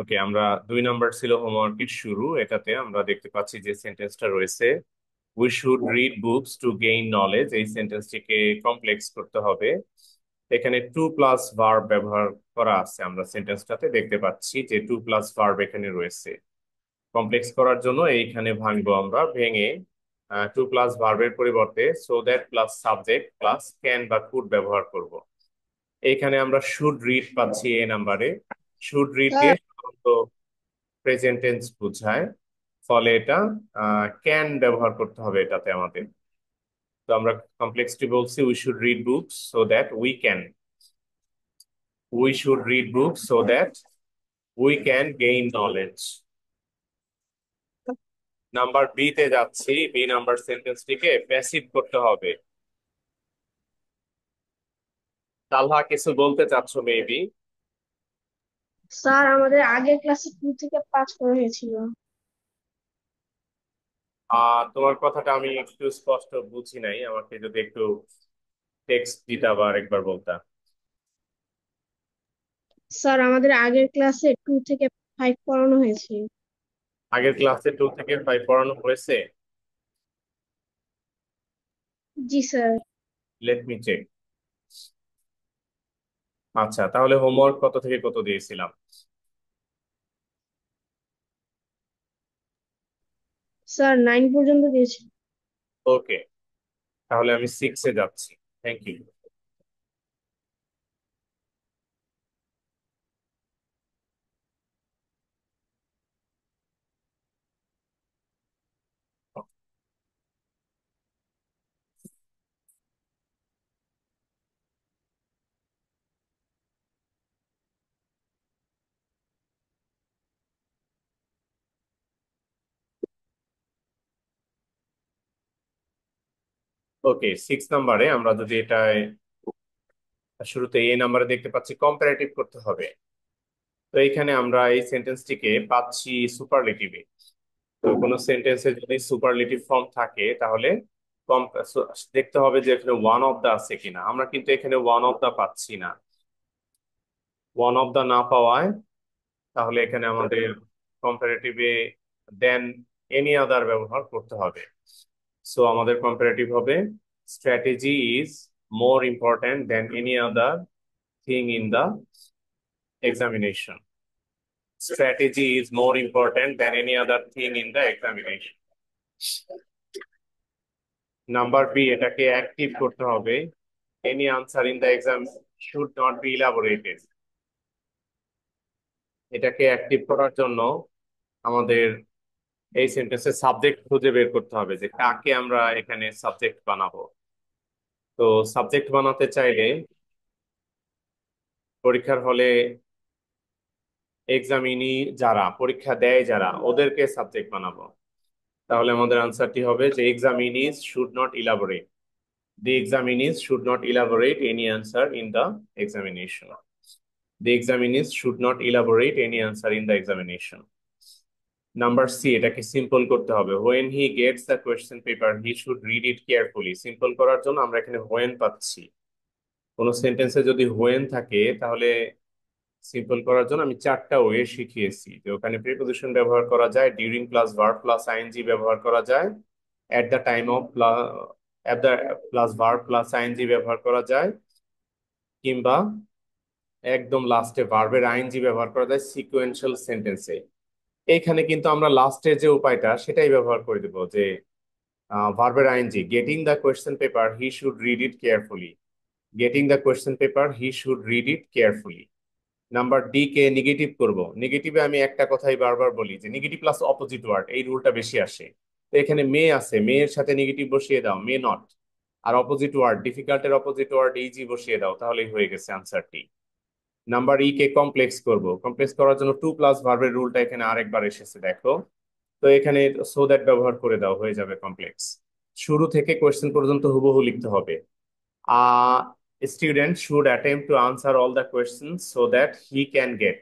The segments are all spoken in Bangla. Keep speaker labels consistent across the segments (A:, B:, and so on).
A: ওকে, আমরা 2 নাম্বার ছিল হোমওয়ার্কের শুরু। এটাতে আমরা দেখতে পাচ্ছি যে সেন্টেন্সটা রয়েছে, we should read books to gain knowledge. এই সেন্টেন্সটিকে কমপ্লেক্স করতে হবে। এখানে টু প্লাস ভার্ব ব্যবহার করা আছে, আমরা সেন্টেন্সটাতে দেখতে পাচ্ছি যে টু প্লাস ভার্ব এখানে রয়েছে। কমপ্লেক্স করার জন্য এইখানে ভাঙবো, আমরা ভেঙে টু প্লাস ভার্বের পরিবর্তে so that plus subject plus can বা কুড ব্যবহার করব। এইখানে আমরা শুড রিড পাচ্ছি এ নাম্বারে। শুড রিড
B: স্যার
A: দিয়ে সাধারণত প্রেজেন্ট টেন্স বোঝায়, ফলে এটা ক্যান ব্যবহার করতে হবে এটাতে আমাদের। তো আমরা কমপ্লেক্সটি বলছি, we should read books so that we can, we should read books so that we can gain knowledge. Number B তে যাচ্ছি। বি নাম্বার সেন্টেন্সটিকে প্যাসিভ করতে হবে। তালহা কিছু বলতে চাচ্ছ মেবি?
B: স্যার আমাদের আগের ক্লাসে 2 থেকে 5 করা হয়েছিল।
A: তোমার কথাটা আমি একটু স্পষ্ট বুঝি নাই, আমাকে যদি একটু টেক্সট দিতে আবার একবার বলতা।
B: স্যার আমাদের আগের ক্লাসে 2 থেকে 5 পড়ানো হয়েছে।
A: আগের ক্লাসে 2 থেকে 5 পড়ানো হয়েছে?
B: জি স্যার।
A: Let me check. আচ্ছা, তাহলে হোমওয়ার্ক কত থেকে কত দিয়েছিলাম?
B: স্যার 9 পর্যন্ত দিয়েছে।
A: ওকে, তাহলে আমি 6-এ যাচ্ছি। Thank you. ওকে, 6 নাম্বারে আমরা যদি এটা শুরুতে এই নাম্বারে দেখতে পাচ্ছি কম্পারেটিভ করতে হবে। তো এইখানে আমরা এই সেন্টেন্সটিকে পাচ্ছি সুপারলেটিভে। তো কোনো সেন্টেন্সে যদি সুপারলেটিভ ফর্ম থাকে তাহলে দেখতে হবে যে এখানে ওয়ান অফ দা আছে কিনা। আমরা কিন্তু এখানে ওয়ান অফ দা পাচ্ছি না। ওয়ান অফ দা না পাওয়ায় তাহলে এখানে আমাদের কম্পারেটিভে দেন এনি আদার ব্যবহার করতে হবে। সো আমাদের কম্পারেটিভ হবে, strategy is more important than any other thing in the examination. Strategy is more important than any other thing in the examination. Number B, এটাকে অ্যাক্টিভ করতে হবে। Any answer in the exam should not be elaborated. এটাকে অ্যাক্টিভ করার জন্য আমাদের এই সেন্টেন্সে সাবজেক্ট খুঁজে বের করতে হবে যে কাকে আমরা এখানে সাবজেক্ট বানাবো। তো সাবজেক্ট বানাতে চাইলে পরীক্ষার হলে এক্সামিনি যারা পরীক্ষা দেয় যারা ওদেরকে সাবজেক্ট বানাবো। তাহলে আমাদের আনসারটি হবে যে examinees should not elaborate, the examinees should not elaborate any answer in the examination. The examinees should not elaborate any answer in the examination. Number C, এটাকে সিম্পল করতে হবে। when he gets the question paper he should read it carefully. Simple করার জন্য আমরা এখানে when পাচ্ছি। কোনো সেন্টেন্সে যদি when থাকে তাহলে সিম্পল করার জন্য আমি 4টা ওয়ে শিখিয়েছি, যে ওখানে প্রিপোজিশন ব্যবহার করা যায়, during plus verb plus ING ব্যবহার করা যায়, at the time of at the plus verb plus ING ব্যবহার করা যায়, কিংবা একদম লাস্টে ভার্বের আইএনজি ব্যবহার করা যায় সিকোয়েন্সিয়াল সেন্টেন্সে। এইখানে কিন্তু আমরা লাস্টের যে উপায়টা সেটাই ব্যবহার করে দেবো, যে ভার্বের ING, getting the question paper he should read it carefully. Getting the question paper he should read it carefully. Number D কে নেগেটিভ করব। নেগেটিভে আমি একটা কথাই বারবার বলি যে নেগেটিভ প্লাস অপোজিট ওয়ার্ড এই রুলটা বেশি আসে। তো এখানে মে আছে, মেয়ের সাথে নেগেটিভ বসিয়ে দাও, মে নট। আর অপোজিট ওয়ার্ড, ডিফিকাল্টের অপোজিট ওয়ার্ড ইজি বসিয়ে দাও, তাহলেই হয়ে গেছে আনসারটি। নাম্বার ই কে কমপ্লেক্স করব। কমপ্লেক্স করার জন্য টু প্লাস ভার্বের রুলটা এখানে আরেকবার এসেছে দেখো। তো এখানে সো দ্যাট ব্যবহার করে দাও, হয়ে যাবে কমপ্লেক্স। শুরু থেকে কোয়েশ্চেন পর্যন্ত হুবহু লিখতে হবে। A student should attempt to answer all the questions so that he can get.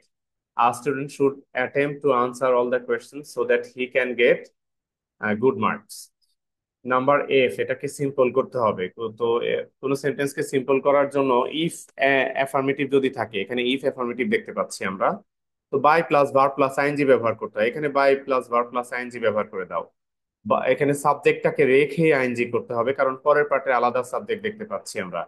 A: A student should attempt to answer all the questions so that he can get good marks. Number F, এটাকে সিম্পল করতে হবে। তো কোন সেন্টেন্সকে সিম্পল করার জন্য ইফ অ্যাফার্মেটিভ যদি থাকে, এখানে ইফ অ্যাফার্মেটিভ দেখতে পাচ্ছি আমরা, তো by plus verb plus ING ব্যবহার করতে হয়, এখানে by plus verb plus ING ব্যবহার করে দাও। বা এখানে সাবজেক্টটাকে রেখে আইএনজি করতে হবে, কারণ পরের পার্টে আলাদা সাবজেক্ট দেখতে পাচ্ছি আমরা।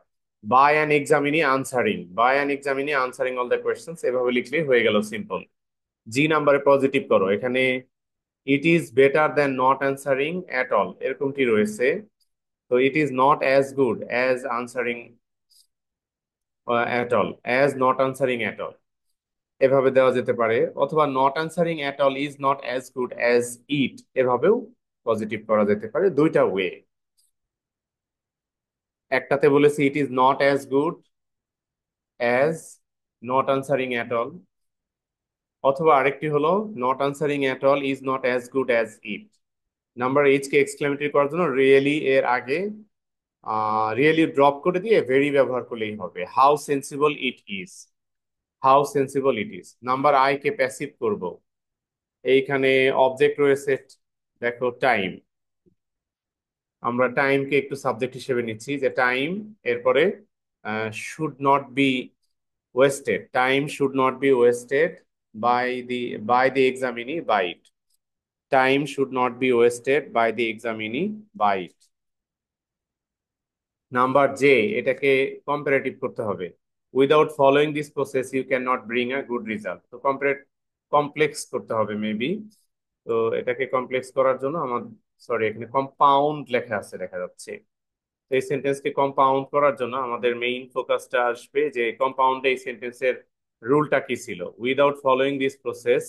A: By an examinee answering, by an examinee answering all the questions, এভাবে লিখলে হয়ে গেল সিম্পল। জি নাম্বারে পজিটিভ করো, এখানে it is better than not answering at all এরকমটি রয়েছে। তো it is not as good as answering at all, as not answering at all, এভাবে দেওয়া যেতে পারে। অথবা not answering at all is not as good as it, এভাবেও পজিটিভ করা যেতে পারে, দুইটা ওয়ে। একটাতে বলেছি it is not as good as not answering at all, অথবা আরেকটি হলো not answering at all is not as good as it. Number H K exclamatory করার জন্য রিয়েলি এর আগে রিয়েলি ড্রপ করে দিয়ে ভেরি ব্যবহার করলেই হবে। How sensible it is, how sensible it is. Number I K passive করব, এইখানে অবজেক্ট রয়েছে, দেখো টাইম, আমরা টাইমকে একটু সাবজেক্ট হিসেবে নিচ্ছি, যে টাইম এরপরে should not be wasted, time should not be wasted by the by the examinee by it, time should not be wasted by the examinee by it. Number J, এটাকে কম্পারেটিভ করতে হবে। Without following this process you can not bring a good result, তো কমপ্লেক্স করতে হবে মেবি। তো এটাকে কমপ্লেক্স করার জন্য আমার, সরি এখানে কম্পাউন্ড লেখা আছে দেখা যাচ্ছে। তো এই সেন্টেন্সকে কম্পাউন্ড করার জন্য আমাদের মেইন ফোকাসটা আসবে যে কম্পাউন্ডে এই সেন্টেন্সের রুলটা কি ছিল। Without following this process,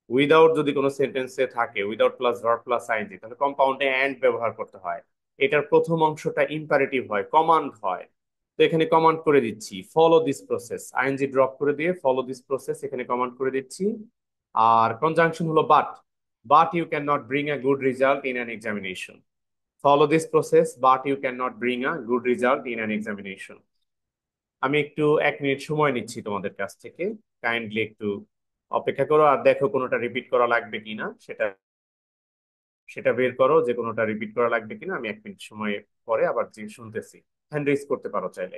A: without যদি কোনো সেন্টেন্সে থাকে without plus verb plus ING, তাহলে কম্পাউন্ডে অ্যান্ড ব্যবহার করতে হয়। এটার প্রথম অংশটা ইম্পারেটিভ হয়, কমান্ড হয়। তো এখানে কমান্ড করে দিচ্ছি follow this process, ING drop করে দিয়ে ফলো দিস প্রসেস এখানে কমান্ড করে দিচ্ছি। আর কনজাংশন হলো but you can not bring a good result in an examination, follow this process but you cannot bring a good result in an examination। আমি একটু 1 মিনিট সময় নিচ্ছি তোমাদের কাছ থেকে, কাইন্ডলি একটু অপেক্ষা করো আর দেখো কোনোটা রিপিট করা লাগবে কিনা, সেটা সেটা বের করো যে কোনোটা রিপিট করা লাগবে কিনা। আমি 1 মিনিট সময় পরে আবার যে শুনতেছি, হ্যান্ড রেজ করতে পারো চাইলে।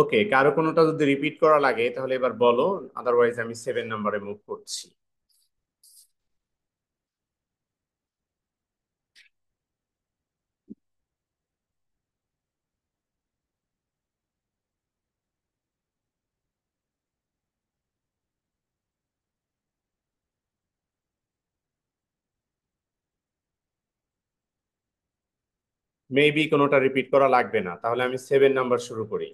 A: ওকে, কারো কোনোটা যদি রিপিট করা লাগে তাহলে এবার বলো, আদারওয়াইজ আমি 7 নম্বরে মুভ করছি। মেবি কোনোটা রিপিট করা লাগবে না, তাহলে আমি 7 নাম্বার শুরু করি।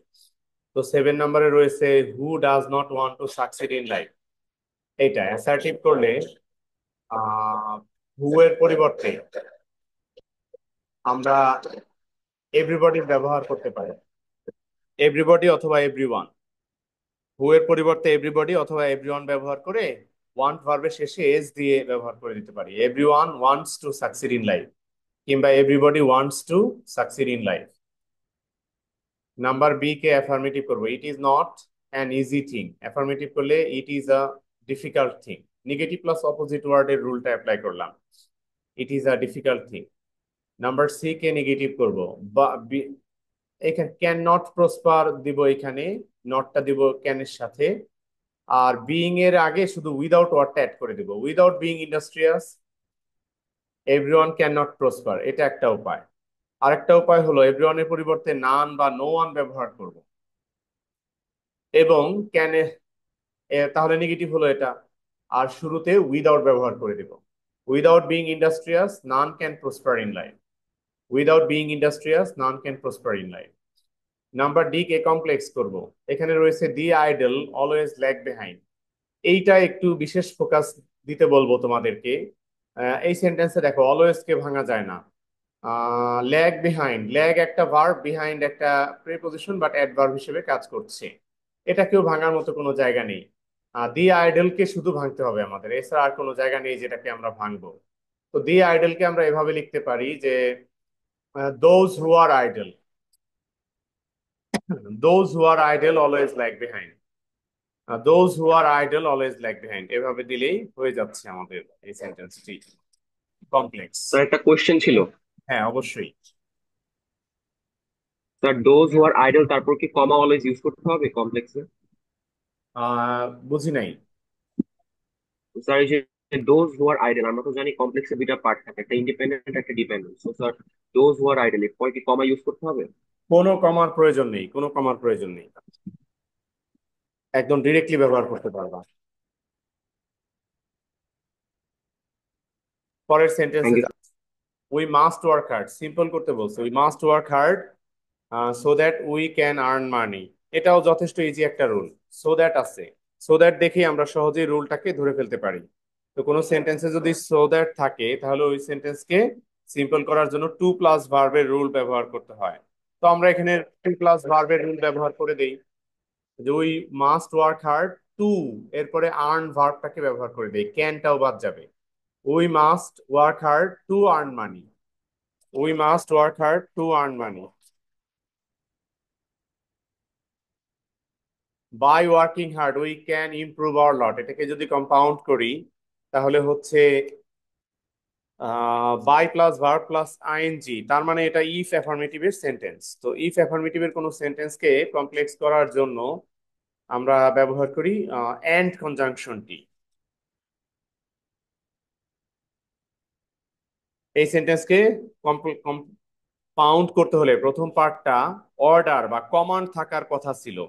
A: তো 7 নাম্বারে রয়েছে who does not want to succeed in life, এইটা অ্যাসার্টিভ করলে হু এর পরিবর্তে আমরা এভরিবডি ব্যবহার করতে পারি। এভরিবডি অথবা এভরিওয়ান, হু এর পরিবর্তে এভরিবডি অথবা এভরিওয়ান ব্যবহার করে ওয়ান্ট ভার্বের শেষে এস দিয়ে ব্যবহার করে দিতে পারি। Everyone wants to succeed in life কিংবা everybody wants to succeed in life. Number B কে অ্যাফার্মেটিভ করবো, it is not an easy thing. Affirmative করলে it is a difficult thing. Negative plus opposite ওয়ার্ডের রুলটা অ্যাপ্লাই করলাম, it is a difficult thing. Number C কে নেগেটিভ করবো, বা এখানে ক্যান নট প্রসপার দিব, এখানে নটটা দিব ক্যানের সাথে, আর বিইং এর আগে শুধু উইদাউট ওয়ার্ডটা অ্যাড করে দিব। Without being industrious everyone can not prosper, এটা একটা উপায়। আরেকটা উপায় হলো এভরিওয়ানের পরিবর্তে নান বা নো ওয়ান ব্যবহার করব, এবং ক্যান, তাহলে নেগেটিভ হলো এটা। আর শুরুতে উইদাউট ব্যবহার করে দিব। Without being industrious none can prosper in life. Without being industrious none can prosper in life. Number D K complex করব। এখানে রয়েছে দি আইডল অলওয়েজ ল্যাগ বিহাইন্ড, এইটা একটু বিশেষ ফোকাস দিতে বলবো তোমাদেরকে। এই সেন্টেন্সে দেখো অলওয়েজ কে ভাঙা যায় না। ল্যাগ বিহাইন্ড, ল্যাগ একটা ভার্ব, বিহাইন্ড একটা প্রিপজিশন বাট অ্যাডভার্ব হিসেবে কাজ করছে, এটাকেও ভাঙার মতো কোনো জায়গা নেই। দি আইডলকে শুধু ভাঙতে হবে আমাদের, এছাড়া আর কোনো জায়গা নেই যেটাকে আমরা ভাঙবো। তো দি আইডলকে আমরা এভাবে লিখতে পারি যে those who are idle, those who are idle always lag behind, those who are idle always lag behind, এভাবে দিলেই হয়ে যাচ্ছে আমাদের এই সেন্টেন্সটি কমপ্লেক্স।
C: স্যার একটা কোয়েশ্চেন ছিল।
A: হ্যাঁ, অবশ্যই।
C: Sir those who are idle তারপর কি কমা অলওয়েজ ইউজ করতে হবে কমপ্লেক্সে?
A: বুঝি নাই।
C: স্যার এই যে ডোজ হু আর আইডল, আমরা তো জানি কমপ্লেক্সে দুইটা পার্ট থাকে, একটা ইন্ডিপেন্ডেন্ট একটা dependent. So sir those who are idol এর পরে কি কমা ইউজ করতে হবে?
A: কোনো কমার প্রয়োজন নেই, কোনো কমার প্রয়োজন নেই, একদম ডিরেক্টলি ব্যবহার করতে পারবা। পরের
C: থ্যাংক
A: সেন্টেন্সে
C: you.
A: We must work hard, simple করতে বলছে, we must work hard so that we can earn money. এটাও যথেষ্ট ইজি একটা রুল। সো দ্যাট আছে, সো দ্যাট দেখেই আমরা সহজেই রুলটাকে ধরে ফেলতে পারি। তো কোনো সেন্টেন্সে যদি সো দ্যাট থাকে তাহলে ওই সেন্টেন্সকে সিম্পল করার জন্য টু প্লাস ভার্বের রুল ব্যবহার করতে হয়। তো আমরা এখানে টু প্লাস ভার্বের রুল ব্যবহার করে দেই, যে we must work hard to, এরপরে আর্ন ভার্বটাকে ব্যবহার করে দেই, ক্যানটাও বাদ যাবে। We must work hard to earn money, we must work hard to earn money. By working hard we can improve our lot, এটাকে যদি কম্পাউন্ড করি তাহলে হচ্ছে by plus verb plus ING, তার মানে এটা ইফ অ্যাফার্মেটিভের সেন্টেন্স। তো ইফ অ্যাফার্মেটিভের কোনো সেন্টেন্সকে কমপ্লেক্স করার জন্য আমরা ব্যবহার করি এন্ড কনজাংশনটি। এই সেন্টেন্সকে কম্পাউন্ড করতে হলে প্রথম পার্টটা অর্ডার বা কমান্ড থাকার কথা ছিল।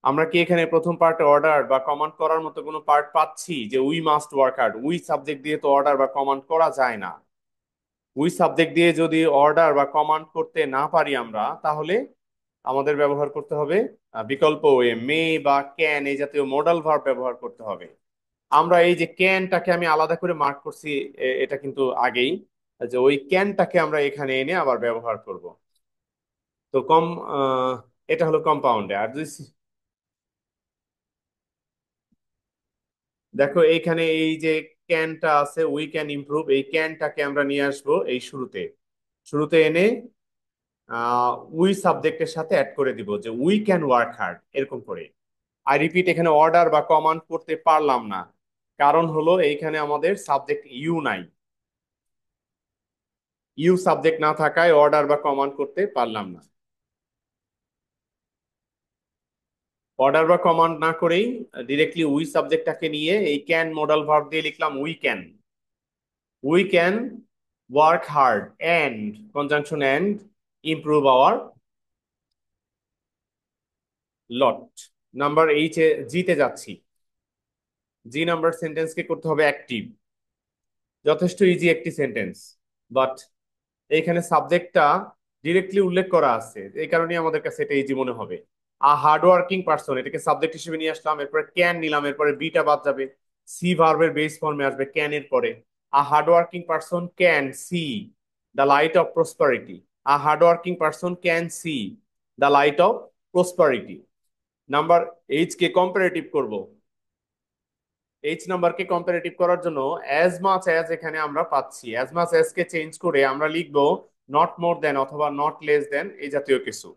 A: আমরা কি এখানে প্রথম পার্টে অর্ডার বা কমান্ড করার মতো কোনো পার্ট পাচ্ছি? যে we must work hard, we subject দিয়ে তো অর্ডার বা কমান্ড করা যায় না। উই সাবজেক্ট দিয়ে যদি অর্ডার বা কমান্ড করতে না পারি আমরা, তাহলে আমাদের ব্যবহার করতে হবে বিকল্প ওয়ে, মে বা ক্যান এই জাতীয় মডাল ভার্ব ব্যবহার করতে হবে। আমরা এই যে ক্যানটাকে আমি আলাদা করে মার্ক করছি, এটা কিন্তু আগেই, যে ওই ক্যানটাকে আমরা এখানে এনে আবার ব্যবহার করব। তো আহ, এটা হলো কম্পাউন্ডে। আর যদি দেখো এইখানে এই যে ক্যানটা আছে, উই ক্যান ইমপ্রুভ, এই ক্যানটাকে আমরা নিয়ে আসবো এই শুরুতে, শুরুতে এনে উই সাবজেক্টের সাথে অ্যাড করে দিব যে উই ক্যান ওয়ার্ক হার্ড, এরকম করে। আই রিপিট, এখানে অর্ডার বা কমান্ড করতে পারলাম না, কারণ হলো এইখানে আমাদের সাবজেক্ট ইউ নাই। ইউ সাবজেক্ট না থাকায় অর্ডার বা কমান্ড করতে পারলাম না। অর্ডার বা কমান্ড না করেই ডিরেক্টলি উই সাবজেক্টটাকে নিয়ে এই ক্যান মডাল ভার্ব দিয়ে লিখলাম we can, we can work hard and conjunction and improve our lot. Number H A জিতে যাচ্ছি। জি নাম্বার সেন্টেন্সকে করতে হবে অ্যাক্টিভ। যথেষ্ট ইজি একটি সেন্টেন্স, বাট এইখানে সাবজেক্টটা ডিরেক্টলি উল্লেখ করা আছে, এই কারণে আমাদের কাছে এটা ইজি মনে হবে। হার্ড ওয়ার্কিং পার্সন, এটাকে সাবজেক্ট হিসেবে নিয়ে আসলাম, এরপরে ক্যান নিলাম, এরপরে বিটা বাদ যাবে, সি ভার্বের বেস ফর্মে আসবে ক্যান এর পরে। Hard working person can see the light off prosperity, hard working person can see the light off prosperity. Number H K comparative করব। এইচ নাম্বারকে কম্পারেটিভ করার জন্য অ্যাজ মাচ অ্যাজ এখানে আমরা পাচ্ছি, অ্যাজ মাচ অ্যাজ কে চেঞ্জ করে আমরা লিখবো নট মোর দেন অথবা নট লেস দেন এই জাতীয় কিছু।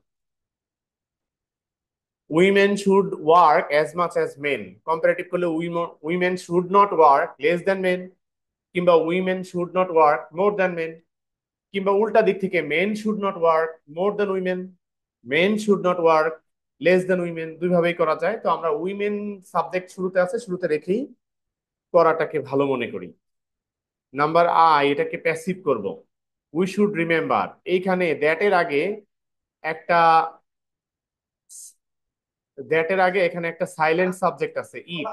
A: Women should work as much as men, comparative করলে women should not work less than men, কিংবা women should not work more than men, কিংবা উল্টা দিক থেকে men should not work more than women, men should not work less than women, দুইভাবেই করা যায়। তো আমরা উইমেন সাবজেক্ট শুরুতে আছে, শুরুতে রেখেই করাটাকে ভালো মনে করি। নাম্বার আই, এটাকে প্যাসিভ করব। উই শুড রিমেম্বার, এইখানে দ্যাট এর আগে একটা এখানে একটা সাইলেন্ট সাবজেক্ট আছে ইট।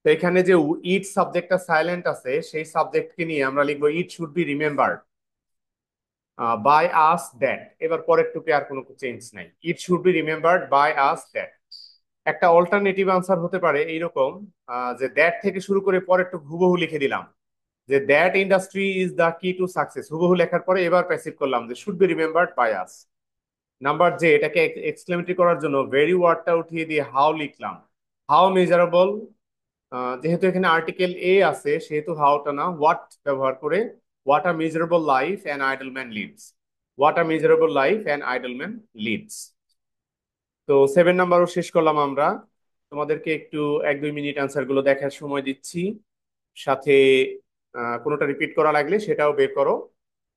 A: তো এখানে যে ইট সাবজেক্টটা সাইলেন্ট আছে সেই সাবজেক্টকে নিয়ে আমরা লিখবো it should be remembered by us that. এবার পরের টুকে আর কোনো চেঞ্জ নাই, it should be remembered by us that. একটা অল্টারনেটিভ আনসার হতে পারে এইরকম, যে দ্যাট থেকে শুরু করে পরের টুক হুবহু লিখে দিলাম যে that industry is the key to success, হুবহু লেখার পরে এবার প্যাসিভ করলাম যে should be remembered by us. Number J, এটাকে এক্সক্লেমেটরি করার জন্য ভেরি ওয়ার্ডটা উঠিয়ে দিয়ে হাউ লিখলাম। হাউ মেজারেবল, যেহেতু এখানে আর্টিকেল এ আছে সেহেতু হাউটা না হোয়াট ব্যবহার করে what a miserable life an idle man leads, what a miserable life an idle man leads. তো 7 নাম্বারও শেষ করলাম আমরা। তোমাদেরকে একটু 1-2 মিনিট অ্যান্সার গুলো দেখার সময় দিচ্ছি, সাথে কোনোটা রিপিট করা লাগলে সেটাও বের করো।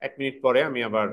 A: 1 মিনিট পরে আমি আবার।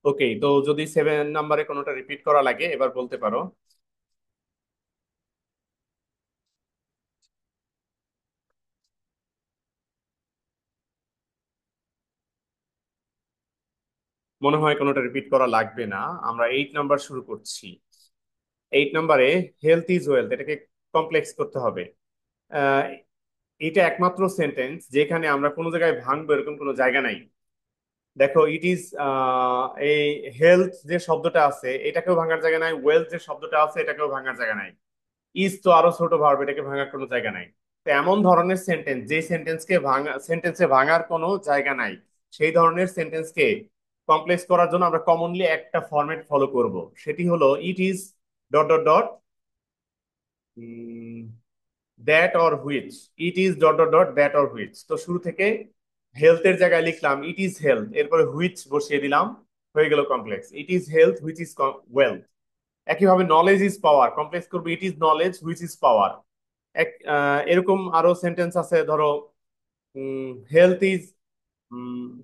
A: ওকে, তো যদি 7 নাম্বারে কোনোটা রিপিট করা লাগে এবার বলতে পারো। মনে হয় কোনোটা রিপিট করা লাগবে না, আমরা 8 নাম্বার শুরু করছি। 8 নাম্বারে হেলথ ইজ ওয়েলথ, এটাকে কমপ্লেক্স করতে হবে। আহ, এটা একমাত্র সেন্টেন্স যেখানে আমরা কোনো জায়গায় ভাঙবো এরকম কোনো জায়গা নাই। দেখো ইট ইজ, এই হেলথ যে শব্দটা আছে এটাকেও ভাঙার জায়গা নাই, ওয়েলথ যে শব্দটা আছে এটাকেও ভাঙার জায়গা নাই, ইজ তো আরো ছোট ভার্ব, এটাকে ভাঙার কোনো জায়গা নাই। তো এমন ধরনের সেন্টেন্স যে সেন্টেন্সকে ভাঙা, সেন্টেন্সে ভাঙার কোনো জায়গা নাই, সেই ধরনের সেন্টেন্সকে কমপ্লেক্স করার জন্য আমরা কমনলি একটা ফরম্যাট ফলো করব, সেটি হলো it is dot dot dot that or which, it is dot dot dot that or which. তো শুরু থেকে হেলথের জায়গায় লিখলাম ইট ইজ হেলথ, এরপরে হুইচ বসিয়ে দিলাম, হয়ে গেল complex. It is health which is wealth. একইভাবে নলেজ ইজ পাওয়ার, কমপ্লেক্স করবো it is knowledge which is power. এরকম আরো সেন্টেন্স আছে, ধরো হেলথ ইজ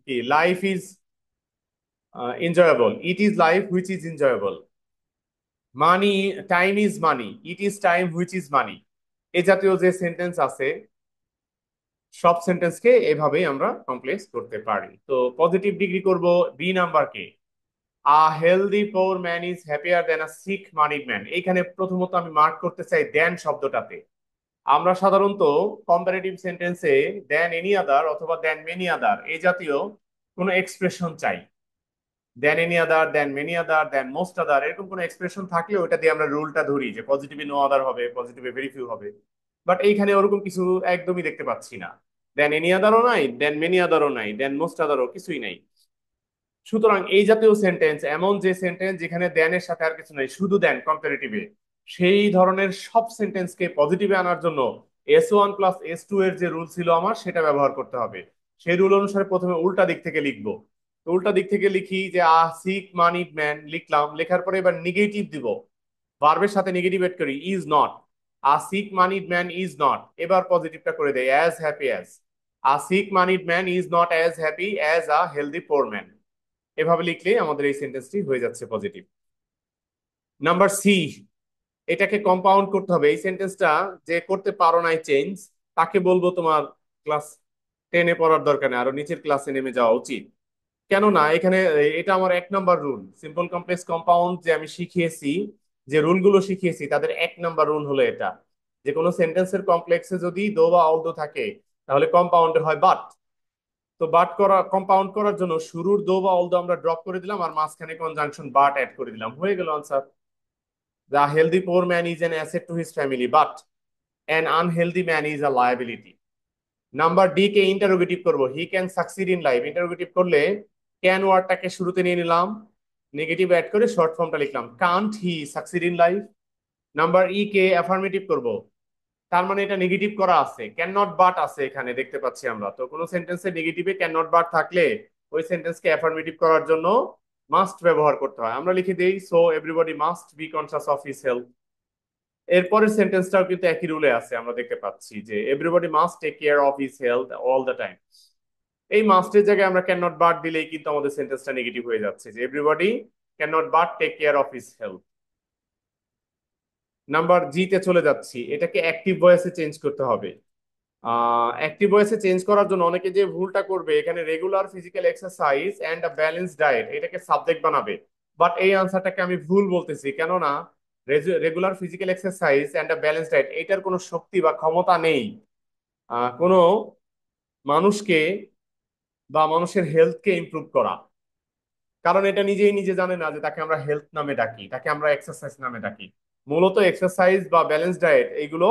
A: কি life is enjoyable, it is life which is enjoyable. Money, time is money, it is time which is money. এ জাতীয় যে সেন্টেন্স আছে সব সেন্টেন্সকে এভাবেই আমরা কমপ্লেক্স করতে পারি। তো পজিটিভ ডিগ্রি করব বি নাম্বার কে, a healthy poor man is happier than a sick moneyed man. এইখানে প্রথমত আমি মার্ক করতে চাই দেন শব্দটাতে। আমরা সাধারণত কম্পারেটিভ সেন্টেন্সে দেন এনি আদার অথবা দেন মেনি আদার এই জাতীয় কোনো এক্সপ্রেশন চাই। Than any other, than many other, than most other, এরকম কোনো এক্সপ্রেশন থাকলে ওটা দিয়ে আমরা রুলটা ধরি যে পজিটিভে নো আদার হবে, পজিটিভে ভেরি ফিউ হবে। বাট এইখানে ওরকম কিছু একদমই দেখতে পাচ্ছি না। দেন এনি আদারও নাই, দেন মেনি আদারও নাই, দেন মোস্ট আদারও কিছুই নাই। সুতরাং এই জাতীয় সেন্টেন্স, এমন যে সেন্টেন্স যেখানে দেন এর সাথে আর কিছু নাই, শুধু দেন কম্পারেটিভে, সেই ধরনের সব সেন্টেন্সকে পজিটিভে আনার জন্য S1 প্লাস S2 এর যে রুল ছিল আমার সেটা ব্যবহার করতে হবে। সেই রুল অনুসারে প্রথমে উল্টা দিক থেকে লিখবো। তো উল্টা দিক থেকে লিখি যে আ সিক মানিড ম্যান, লিখলাম, লেখার পরে এবার নেগেটিভ দিব, ভার্বের সাথে নেগেটিভ এড করি, is not. A sick moneyed man is not, এবার পজিটিভটা করে দেয় as happy as. A sick moneyed man is not as happy as a healthy poor man. এভাবে লিখলে আমাদের এই সেন্টেন্সটি হয়ে যাচ্ছে পজিটিভ। নাম্বার সি, এটাকে কম্পাউন্ড করতে হবে। এই সেন্টেন্সটা যে করতে পারো নাই চেঞ্জ, তাকে বলবো তোমার ক্লাস 10-এ পড়ার দরকার নেই, আরো নিচের ক্লাসে নেমে যাওয়া উচিত। কেননা এখানে এটা আমার 1 number rule. Simple complex compound যে আমি শিখিয়েছি, যে রুলগুলো শিখিয়েছি তাদের 1 নাম্বার রুল হলো এটা, যে কোনো সেন্টেন্সের কমপ্লেক্সে যদি দো বা অল দো থাকে তাহলে কম্পাউন্ডে হয় বাট। তো বাট করা, কম্পাউন্ড করার জন্য শুরুর দো বা অল দো আমরা ড্রপ করে দিলাম আর মাঝখানে কনজাংশন বাট অ্যাড করে দিলাম, হয়ে গেল answer. The healthy poor man is an asset to his family but an unhealthy man is a liability. Number D কে ইন্টারোগেটিভ করব, he can succeed in life. Interrogative করলে ক্যান ওয়ার্ডটাকে শুরুতে নিয়ে নিলাম, নেগেটিভ অ্যাড করে শর্ট ফর্মটা লিখলাম, can't he succeed in life. Number E কে অ্যাফার্মেটিভ করব, তার মানে এটা নেগেটিভ করা আছে, ক্যান নট বাট আছে এখানে দেখতে পাচ্ছি আমরা। তো কোনো সেন্টেন্সে নেগেটিভে ক্যান নট বাট থাকলে ওই সেন্টেন্সকে অ্যাফার্মেটিভ করার জন্য মাস্ট ব্যবহার করতে হয়। আমরা লিখে দেই so everybody must be conscious of his health. এরপরের সেন্টেন্সটাও কিন্তু একই রুলে আছে, আমরা দেখতে পাচ্ছি যে everybody must take care of his health all the time. এই মাস্টের জায়গায় আমরা ক্যান নট বাট দিলেই কিন্তু আমাদের সেন্টেন্সটা নেগেটিভ হয়ে যাচ্ছে, যে everybody can not but take care of his health. Number G তে চলে যাচ্ছি, এটাকে অ্যাক্টিভ ভয়েসে চেঞ্জ করতে হবে। অ্যাক্টিভ ভয়েসে চেঞ্জ করার জন্য অনেকে যে ভুলটা করবে, এখানে regular physical exercise and a balance diet এটাকে সাবজেক্ট বানাবে। বাট এই আনসারটাকে আমি ভুল বলতেছি, কেননা regular physical exercise and a balance diet এটার কোনো শক্তি বা ক্ষমতা নেই কোনো মানুষকে বা মানুষের হেলথকে ইমপ্রুভ করা। কারণ এটা নিজেই নিজে জানে না যে তাকে আমরা হেলথ নামে ডাকি, তাকে আমরা এক্সারসাইজ নামে ডাকি। মূলত এক্সারসাইজ বা ব্যালেন্স ডায়েট এইগুলো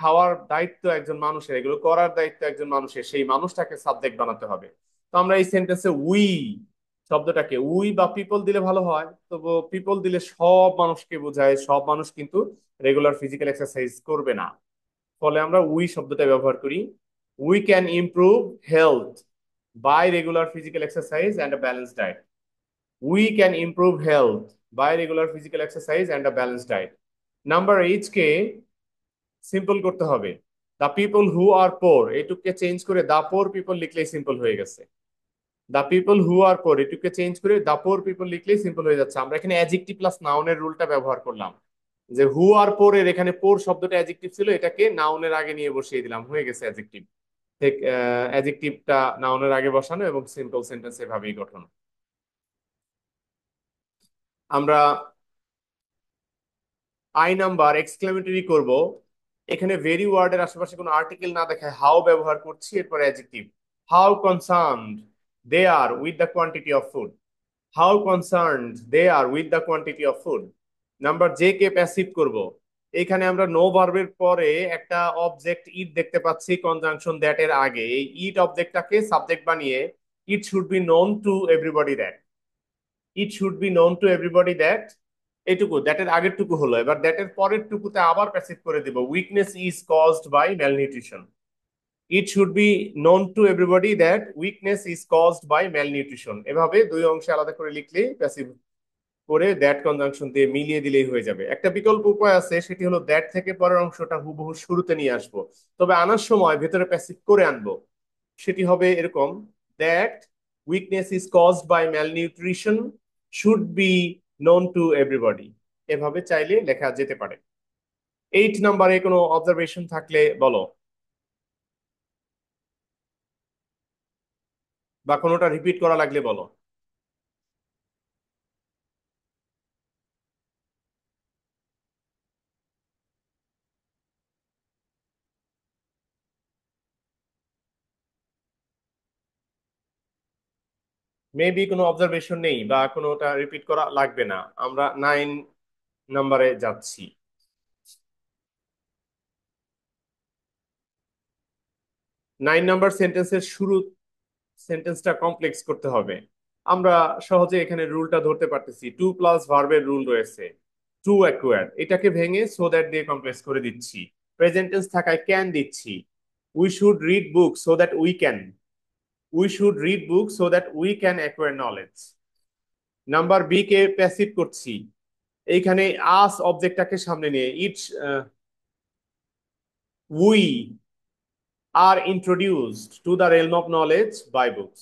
A: খাওয়ার দায়িত্ব একজন মানুষের, এগুলো করার দায়িত্ব একজন মানুষের, সেই মানুষটাকে সাবজেক্ট বানাতে হবে। তো আমরা এই সেন্টেন্সে উই শব্দটাকে, উই বা পিপল দিলে ভালো হয়, তবু পিপল দিলে সব মানুষকে বোঝায়, সব মানুষ কিন্তু রেগুলার ফিজিক্যাল এক্সারসাইজ করবে না। ফলে আমরা উই শব্দটা ব্যবহার করি, we can improve health by regular physical exercise and a balance diet. We can improve health by regular physical exercise and a balanced diet. Number H কে সিম্পল করতে হবে, the people who are poor এটুকুকে চেঞ্জ করে দ্য পোর পিপল লিখলেই সিম্পল হয়ে গেছে। The people who are poor এটুকুকে চেঞ্জ করে দ্য পোর পিপল লিখলেই সিম্পল হয়ে যাচ্ছে। আমরা এখানে অ্যাডজেক্টিভ প্লাস নাউনের রুলটা ব্যবহার করলাম, যে হু আর পোর এর এখানে পোর শব্দটা অ্যাডজেক্টিভ ছিল, এটাকে নাউনের আগে নিয়ে বসিয়ে দিলাম, হয়ে গেছে অ্যাডজেক্টিভ। ঠিক অ্যাডজেক্টিভটা নাউনের আগে বসানো এবং সিম্পল সেন্টেন্স এভাবেই গঠন। আমরা আই নাম্বার এক্সক্লেমেটরি করব, এখানে ভেরি ওয়ার্ডের আশেপাশে কোনো আর্টিকেল না দেখায় হাউ ব্যবহার করছি, এরপর adjective. How concerned they are with the quantity of food, how concerned they are with the quantity of food. Number J কে প্যাসিভ করব, এখানে আমরা নো ভার্বের পরে একটা অবজেক্ট ইট দেখতে পাচ্ছি কনজাংশন দ্যাট এর আগে, এই ইট অবজেক্টটাকে সাবজেক্ট বানিয়ে ইট should be known to everybody that, it should be known to everybody that, এইটুকু দ্যাটের আগের টুকু হলো, এবার দ্যাটের পরের টুকুতে আবার প্যাসিভ করে দিব, weakness is caused by malnutrition. It should be known to everybody that weakness is caused by malnutrition. এভাবে দুই অংশে আলাদা করে লিখলেই প্যাসিভ করে দ্যাট কনজাংশন দিয়ে মিলিয়ে দিলেই হয়ে যাবে। একটা বিকল্প উপায় আছে, সেটি হলো দ্যাট থেকে পরের অংশটা হুবহু শুরুতে নিয়ে আসবো, তবে আনার সময় ভেতরে প্যাসিভ করে আনবো। সেটি হবে এরকম, that weakness is caused by malnutrition should be known to everybody. এভাবে চাইলে লেখা যেতে পারে। 8 নম্বরে কোনো অবজারভেশন থাকলে বলো, বা কোনোটা রিপিট করা লাগলে বলো। মেবি কোনো অবজারভেশন নেই বা কোনোটা রিপিট করা লাগবে না, আমরা 9 নম্বরে যাচ্ছি। 9 নম্বর সেন্টেন্সের শুরু সেন্টেন্সটা কমপ্লেক্স করতে হবে। আমরা সহজে এখানে রুলটা ধরতে পারতেছি, টু প্লাস ভার্বের রুল রয়েছে, টু অ্যাকোয়ার, এটাকে ভেঙে সো দ্যাট দিয়ে কমপ্লেক্স করে দিচ্ছি। প্রেজেন্ট টেন্স থাকায় ক্যান দিচ্ছি, we should read book so that we can, we should read book so that we can acquire knowledge. Number B কে প্যাসিভ করছি, এইখানে আস অবজেক্টটাকে সামনে নিয়ে, it's we are introduced to the realm of knowledge by books,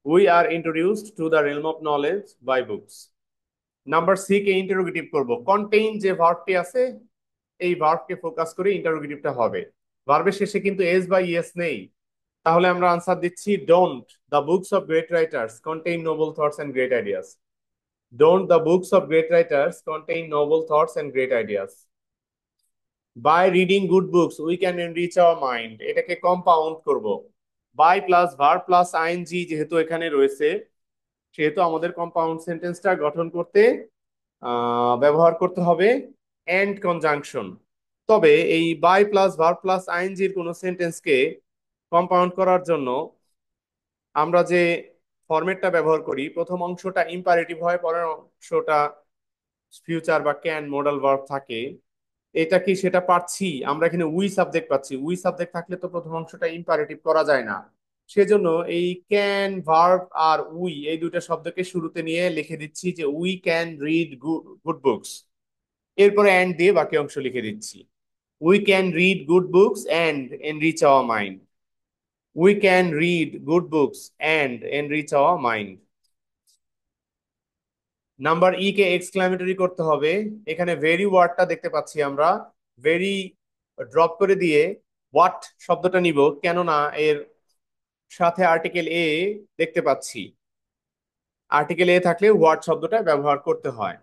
A: we are introduced to the realm of knowledge by books. Number C কে ইন্টারোগেটিভ করব, কন্টেইন যে ভার্বটি আছে এই ভার্বকে ফোকাস করে ইন্টারোগেটিভটা হবে। ভার্বের শেষে কিন্তু এস বা ইএস নেই, তাহলে আমরা আনসার দিচ্ছি, don't the books of great writers contain noble thoughts and great ideas. Don't the books of great writers contain noble thoughts and great ideas. By reading good books we can enrich our mind, এটাকে কম্পাউন্ড করব, by plus verb plus ING যেহেতু এখানে রয়েছে, সেহেতু আমাদের কম্পাউন্ড সেন্টেন্সটা গঠন করতে ব্যবহার করতে হবে এন্ড কনজাংশন। তবে এই বাই প্লাস ভার্ব প্লাস আইএনজির কোন সেন্টেন্সকে কম্পাউন্ড করার জন্য আমরা যে ফরম্যাটটা ব্যবহার করি, প্রথম অংশটা ইম্পারেটিভ হয়, পরের অংশটা ফিউচার বা ক্যান মডাল ভার্ব থাকে। এটা কি সেটা পাচ্ছি? আমরা এখানে উই সাবজেক্ট পাচ্ছি, উই সাবজেক্ট থাকলে তো প্রথম অংশটা ইম্পারেটিভ করা যায় না। সেজন্য এই ক্যান ভার্ব আর উই এই দুইটা শব্দকে শুরুতে নিয়ে লিখে দিচ্ছি যে we can read good books, এরপরে অ্যান্ড দিয়ে বাকি অংশ লিখে দিচ্ছি, we can read good books and enrich our mind, we can read good books and enrich our mind. Number E K exclamatory করতে হবে, এখানে ভেরি ওয়ার্ডটা দেখতে পাচ্ছি আমরা, ভেরি ড্রপ করে দিয়ে হোয়াট শব্দটা নিব, কেননা এর সাথে আর্টিকেল এ দেখতে পাচ্ছি, আর্টিকেল এ থাকলে হোয়াট শব্দটা ব্যবহার করতে হয়।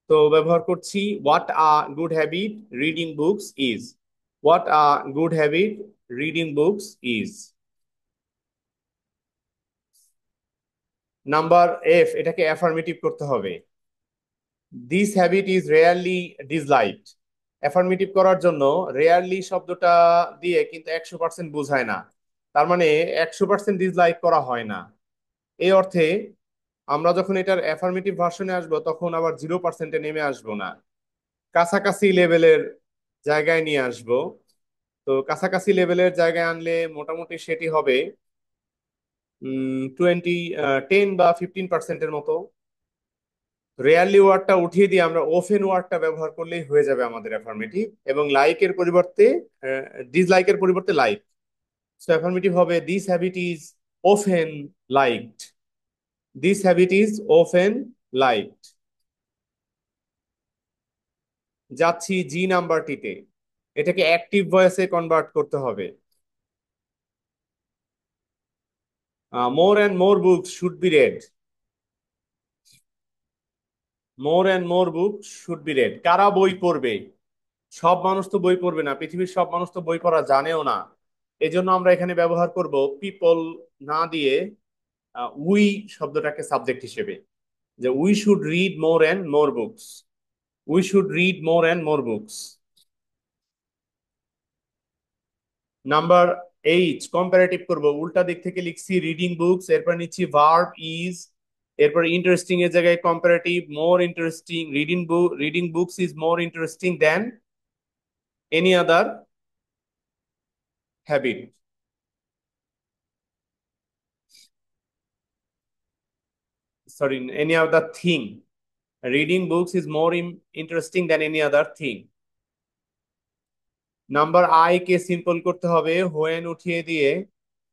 A: তো ব্যবহার করছি what a good habit reading books is, what a good habit reading books is. Number F, এটাকে অ্যাফার্মেটিভ করতে হবে, this habit is rarely disliked. Affirmative করার জন্য রেয়ারলি শব্দটা দিয়ে কিন্তু 100% বোঝায় না, তার মানে 100% ডিসলাইক করা হয় না। এই অর্থে আমরা যখন এটার অ্যাফার্মেটিভ ভার্সনে আসবো তখন আবার 0%-এ নেমে আসবো না, কাছাকাছি লেভেলের জায়গায় নিয়ে আসবো। তো কাছাকাছি লেভেলের জায়গায় আনলে মোটামুটি সেটি হবে 10 বা 15%-এর মতো। রেয়ারলি ওয়ার্ডটা উঠিয়ে দিয়ে আমরা ওফেন ওয়ার্ডটা ব্যবহার করলেই হয়ে যাবে আমাদের অ্যাফার্মেটিভ, এবং লাইকের পরিবর্তে ডিসলাইকের পরিবর্তে লাইক। সো অ্যাফার্মেটিভ হবে this habit is often liked, this habit is often liked. যাচ্ছি জি নাম্বারটিতে, এটাকে অ্যাক্টিভ ভয়েসে কনভার্ট করতে হবে, more and more books should be red, more and more books should be red. কারা বই পড়বে? সব মানুষ তো বই পড়বে না, পৃথিবীর সব মানুষ তো বই পড়া জানেও না। এজন্য আমরা এখানে ব্যবহার করব পিপল না দিয়ে উই শব্দটাকে সাবজেক্ট হিসেবে, যে we should read more and more books, we should read more and more books. Number eight, comparative করব, উল্টা দিক থেকে লিখছি রিডিং বুকস, এরপর নিচ্ছি ভার্ব ইজ, এরপর ইন্টারেস্টিং এর জায়গায় comparative, more interesting, reading books is more interesting than any other habit. Sorry, any other thing. Reading books is more interesting than any other thing. Number I K simple করতে হবে, হোয়েন উঠিয়ে দিয়ে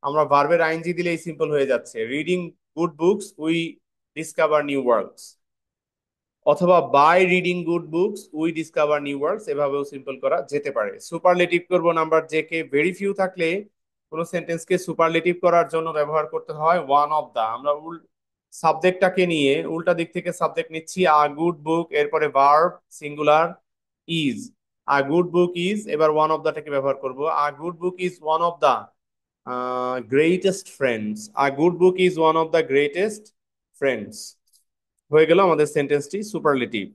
A: আমরা ভার্বের আইএনজি দিলেই সিম্পল হয়ে যাচ্ছে। Reading good books we discover new words, অথবা by reading good books we discover new words, এভাবেও সিম্পল করা যেতে পারে। সুপারলেটিভ করব নাম্বার জে কে। ভেরি ফিউ থাকলে কোনো সেন্টেন্সকে সুপারলেটিভ করার জন্য ব্যবহার করতে হয় ওয়ান অফ দা। আমরা সাবজেক্টটাকে নিয়ে উল্টা দিক থেকে সাবজেক্ট নিচ্ছি, আ গুড বুক, এরপরে verb singular is, a good book is, এবার ওয়ান অফ দাটাকে ব্যবহার করব। A good book is one of the greatest friends, a good book is one of the greatest friends. হয়ে গেল আমাদের সেন্টেন্সটি সুপারলেটিভ।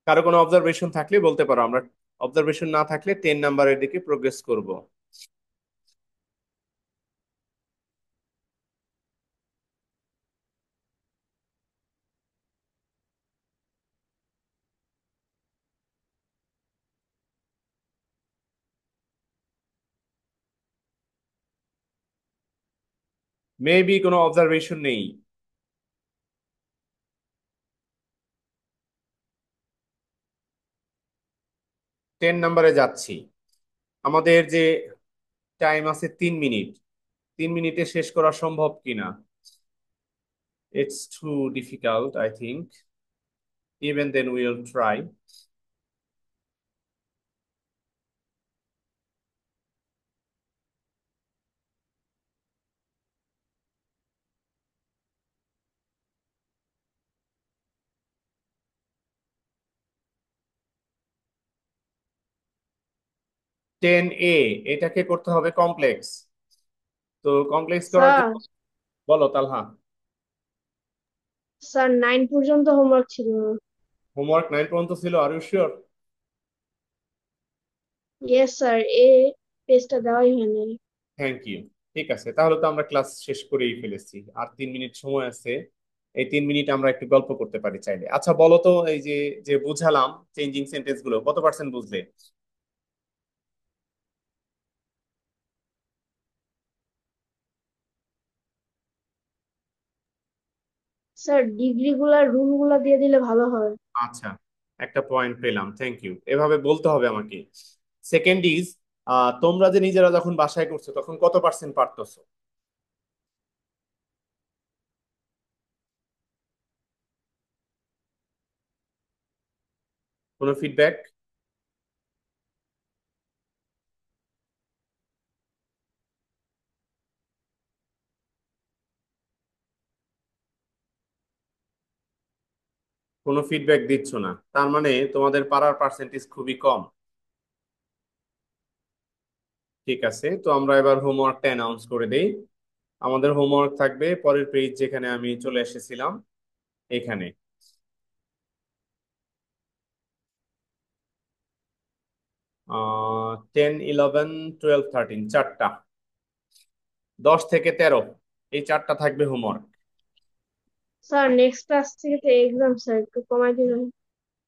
A: কারো কোনো অবজারভেশন থাকলে বলতে পারো, আমরা অবজারভেশন না থাকলে 10 নাম্বারের দিকে প্রোগ্রেস করব। মেবি কোনো অবজারভেশন নেই। 10 নাম্বারে যাচ্ছি। আমাদের যে টাইম আছে 3 মিনিট, 3 মিনিটে শেষ করা সম্ভব কিনা? It's too difficult I think, even then will try. 10A, এটাকে করতে হবে কমপ্লেক্স। তো কমপ্লেক্স করার
B: স্যার
A: জন্য বলো তালহা।
B: স্যার 9 পর্যন্ত হোমওয়ার্ক ছিল।
A: হোমওয়ার্ক 9 পর্যন্ত ছিল, are you sure?
B: Yes sir, এ পেজটা দেওয়াই হয়নি।
A: Thank you. ঠিক আছে, তাহলে তো আমরা ক্লাস শেষ করেই ফেলেছি, আর 3 মিনিট সময় আছে। এই 3 মিনিট আমরা একটু গল্প করতে পারি চাইলে। আচ্ছা বলো তো, এই যে যে বুঝালাম চেঞ্জিং সেন্টেন্স গুলো, কত পার্সেন্ট বুঝলে?
B: স্যার ডিগ্রি গুলা রুল গুলা দিয়ে দিলে ভালো হয়।
A: আচ্ছা, একটা পয়েন্ট পেলাম, থ্যাংক ইউ। এভাবে বলতে হবে আমাকে। সেকেন্ড ইজ, তোমরা যে নিজেরা যখন বাসায় করছো তখন কত পার্সেন্ট পারতেছো? কোনো ফিডব্যাক? কোনো ফিডব্যাক দিচ্ছ না, তার মানে তোমাদের পারার পার্সেন্টেজ খুবই কম। ঠিক আছে, তো আমরা এবার হোমওয়ার্কটা অ্যানাউন্স করে দেই। আমাদের হোমওয়ার্ক থাকবে পরের পেজ, যেখানে আমি চলে এসেছিলাম এখানে। 10, 11, 12, 13, চারটা। 10 থেকে 13, এই চারটা থাকবে হোমওয়ার্ক।
B: স্যার নেক্সট ক্লাস থেকে তো এক্সাম, স্যার একটু কমাই দিবেন।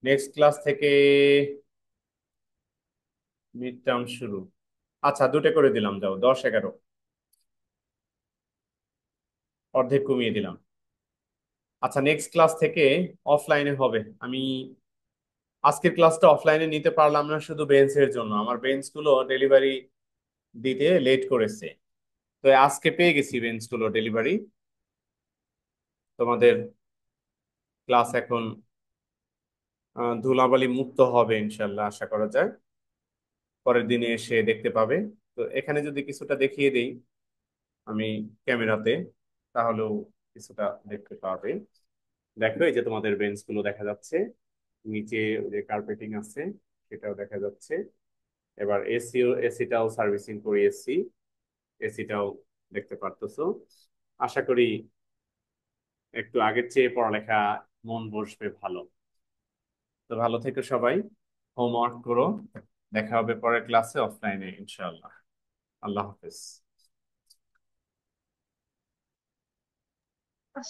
A: নেক্সট ক্লাস থেকে মিড টার্ম শুরু। আচ্ছা, দুটো করে দিলাম, যাও 10, 11, অর্ধেক কমিয়ে দিলাম। আচ্ছা, নেক্সট ক্লাস থেকে অফলাইনে হবে। আমি আজকের ক্লাসটা অফলাইনে নিতে পারলাম না শুধু বেঞ্চের জন্য, আমার বেঞ্চগুলো ডেলিভারি দিতে লেট করেছে। তো আজকে পেয়ে গেছি বেঞ্চগুলো ডেলিভারি। তোমাদের ক্লাস এখন ধুলাবালি মুক্ত হবে ইনশাল্লাহ, আশা করা যায়। পরের দিনে এসে দেখতে পাবে। তো এখানে যদি কিছুটা দেখিয়ে দেই আমি ক্যামেরাতে, তাহলেও কিছুটা দেখতে পাবে। দেখো, এই যে তোমাদের বেঞ্চ গুলো দেখা যাচ্ছে, নিচে ওই যে কার্পেটিং আছে সেটাও দেখা যাচ্ছে। এবার এসিটাও সার্ভিসিং করিয়েছি, এসিটাও দেখতে পারতেছো। আশা করি একটু আগের চেয়ে পড়ালেখা মন বসবে ভালো। তো ভালো থেকো সবাই, হোমওয়ার্ক করো। দেখা হবে পরের ক্লাসে অফলাইনে ইনশাআল্লাহ। আল্লাহ হাফেজ।